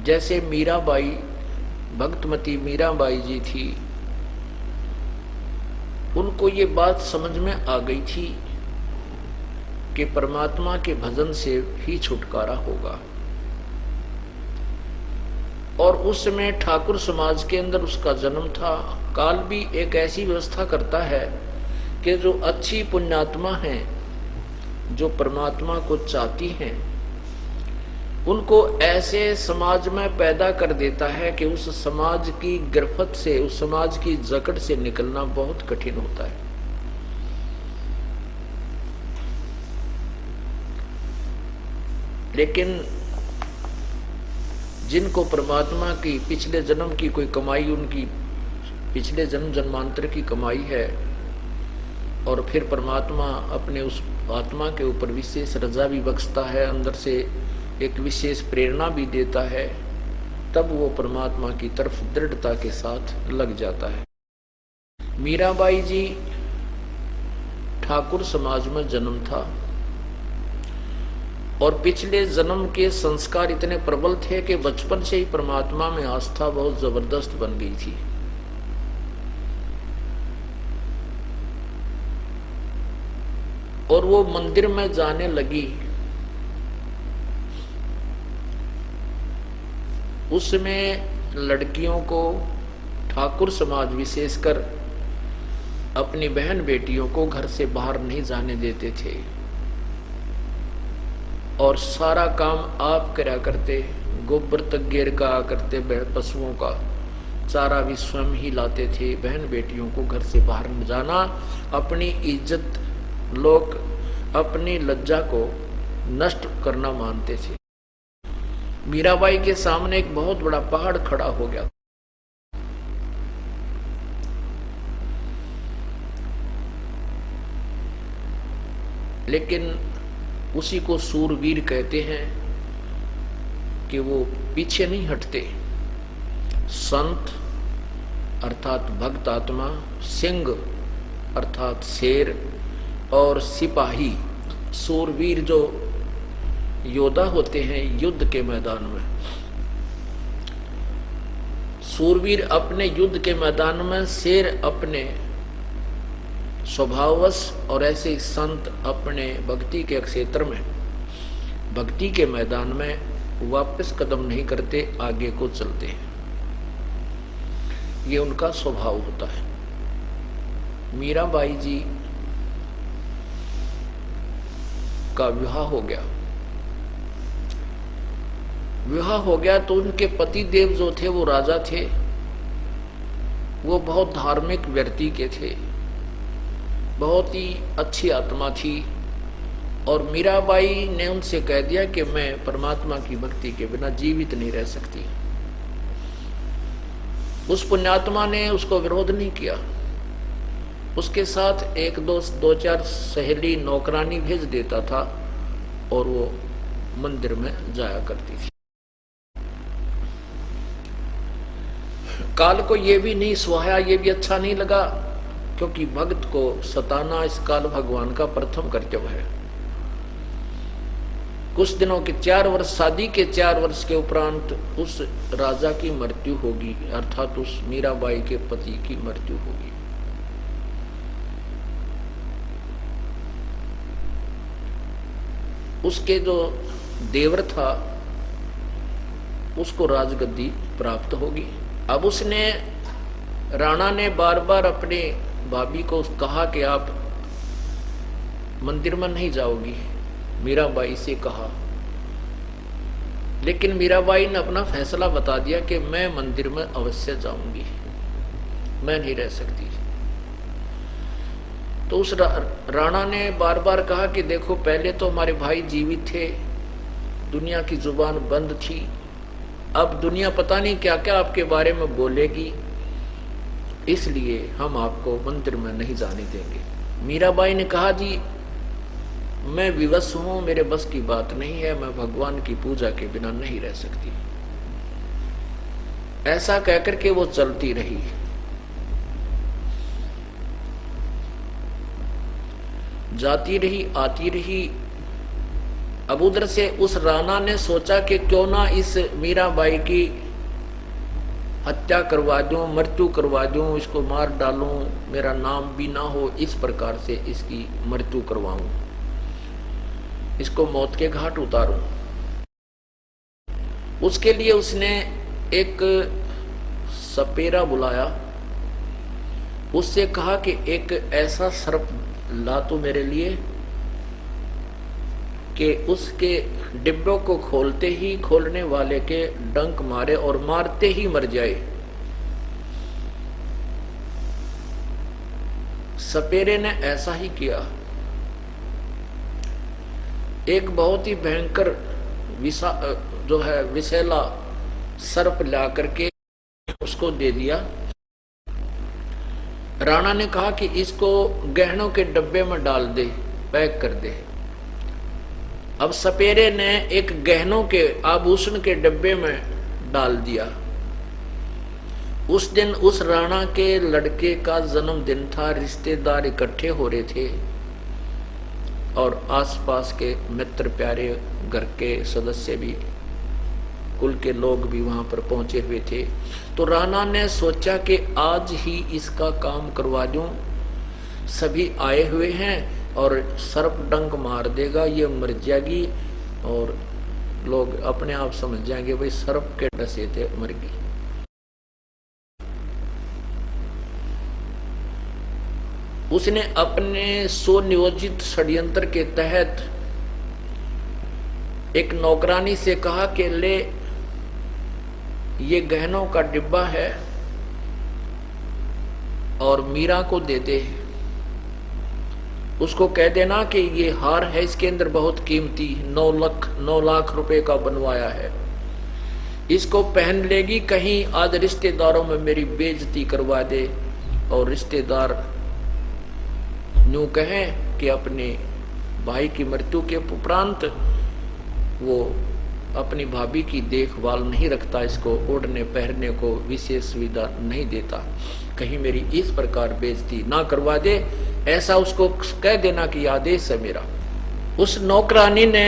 जैसे मीराबाई, भक्तमती मीराबाई जी थी, उनको ये बात समझ में आ गई थी कि परमात्मा के भजन से ही छुटकारा होगा। और उस समय ठाकुर समाज के अंदर उसका जन्म था। काल भी एक ऐसी व्यवस्था करता है कि जो अच्छी पुण्यात्मा हैं, जो परमात्मा को चाहती हैं, उनको ऐसे समाज में पैदा कर देता है कि उस समाज की गिरफ्त से, उस समाज की जकड़ से निकलना बहुत कठिन होता है। लेकिन जिनको परमात्मा की पिछले जन्म की कोई कमाई, उनकी पिछले जन्म जन्मांतर की कमाई है, और फिर परमात्मा अपने उस आत्मा के ऊपर विशेष रजा भी बख्शता है, अंदर से एक विशेष प्रेरणा भी देता है, तब वो परमात्मा की तरफ दृढ़ता के साथ लग जाता है। मीराबाई जी ठाकुर समाज में जन्म था और पिछले जन्म के संस्कार इतने प्रबल थे कि बचपन से ही परमात्मा में आस्था बहुत जबरदस्त बन गई थी। और वो मंदिर में जाने लगी। उसमें लड़कियों को ठाकुर समाज विशेषकर अपनी बहन बेटियों को घर से बाहर नहीं जाने देते थे और सारा काम आप करा करते। गोबर तक गेर का करते, पशुओं का चारा भी स्वयं ही लाते थे। बहन बेटियों को घर से बाहर न जाना, अपनी इज्जत, लोग अपनी लज्जा को नष्ट करना मानते थे। मीराबाई के सामने एक बहुत बड़ा पहाड़ खड़ा हो गया। लेकिन उसी को सूरवीर कहते हैं कि वो पीछे नहीं हटते। संत अर्थात भक्त आत्मा, सिंह अर्थात शेर, और सिपाही सूरवीर जो योद्धा होते हैं युद्ध के मैदान में। सूरवीर अपने युद्ध के मैदान में, शेर अपने स्वभाववश, और ऐसे संत अपने भक्ति के क्षेत्र में, भक्ति के मैदान में वापस कदम नहीं करते, आगे को चलते हैं। ये उनका स्वभाव होता है। मीराबाई जी का विवाह हो गया। विवाह हो गया तो उनके पति देव जो थे वो राजा थे। वो बहुत धार्मिक व्यक्ति के थे, बहुत ही अच्छी आत्मा थी। और मीराबाई ने उनसे कह दिया कि मैं परमात्मा की भक्ति के बिना जीवित नहीं रह सकती। उस पुण्यात्मा ने उसको विरोध नहीं किया। उसके साथ एक दो चार सहेली नौकरानी भेज देता था और वो मंदिर में जाया करती थी। काल को ये भी नहीं सुहाया, ये भी अच्छा नहीं लगा, क्योंकि भक्त को सताना इस काल भगवान का प्रथम कर्तव्य है। कुछ दिनों के 4 वर्ष, शादी के 4 वर्ष के उपरांत उस राजा की मृत्यु होगी, अर्थात उस मीराबाई के पति की मृत्यु होगी। उसके जो देवर था उसको राजगद्दी प्राप्त होगी। अब उसने, राणा ने बार बार अपने भाभी को कहा कि आप मंदिर में नहीं जाओगी, मीराबाई से कहा। लेकिन मीराबाई ने अपना फैसला बता दिया कि मैं मंदिर में अवश्य जाऊंगी, मैं नहीं रह सकती। तो उस राणा ने बार बार कहा कि देखो, पहले तो हमारे भाई जीवित थे, दुनिया की जुबान बंद थी, अब दुनिया पता नहीं क्या क्या आपके बारे में बोलेगी, इसलिए हम आपको मंदिर में नहीं जाने देंगे। मीराबाई ने कहा, जी मैं विवश हूं, मेरे बस की बात नहीं है, मैं भगवान की पूजा के बिना नहीं रह सकती। ऐसा कहकर के वो चलती रही। जाती रही, आती रही। अब उधर से उस राणा ने सोचा कि क्यों ना इस मीराबाई की हत्या करवा दूं, मृत्यु करवा दूं, इसको मार डालूं, मेरा नाम भी ना हो, इस प्रकार से इसकी मृत्यु करवाऊं, इसको मौत के घाट उतारूं। उसके लिए उसने एक सपेरा बुलाया, उससे कहा कि एक ऐसा सर्प ला तो मेरे लिए कि उसके डिब्बों को खोलते ही खोलने वाले के डंक मारे और मारते ही मर जाए। सपेरे ने ऐसा ही किया। एक बहुत ही भयंकर विषैला सर्प ला करके उसको दे दिया। राणा ने कहा कि इसको गहनों के डब्बे में डाल दे, पैक कर दे। अब सपेरे ने एक गहनों के आभूषण के डब्बे में डाल दिया। उस दिन उस राणा के लड़के का जन्मदिन था, रिश्तेदार इकट्ठे हो रहे थे और आसपास के मित्र प्यारे घर के सदस्य भी, कुल के लोग भी वहां पर पहुंचे हुए थे। तो राणा ने सोचा कि आज ही इसका काम करवा दूं, सभी आए हुए हैं और सर्प डंक मार देगा, ये मर जाएगी और लोग अपने आप समझ जाएंगे भाई सर्प के डसे थे, मर गई। उसने अपने सुनियोजित षड्यंत्र के तहत एक नौकरानी से कहा कि ले, ये गहनों का डिब्बा है और मीरा को दे दे, उसको कह देना कि ये हार है, इसके अंदर बहुत कीमती 9 लाख रुपए का बनवाया है, इसको पहन लेगी, कहीं आज रिश्तेदारों में मेरी बेइज्जती करवा दे और रिश्तेदार यूं कहें कि अपने भाई की मृत्यु के उपरांत वो अपनी भाभी की देखभाल नहीं रखता, इसको ओढ़ने पहनने को विशेष सुविधा नहीं देता, कहीं मेरी इस प्रकार बेइज्जती ना करवा दे, ऐसा उसको कह देना कि आदेश है मेरा। उस नौकरानी ने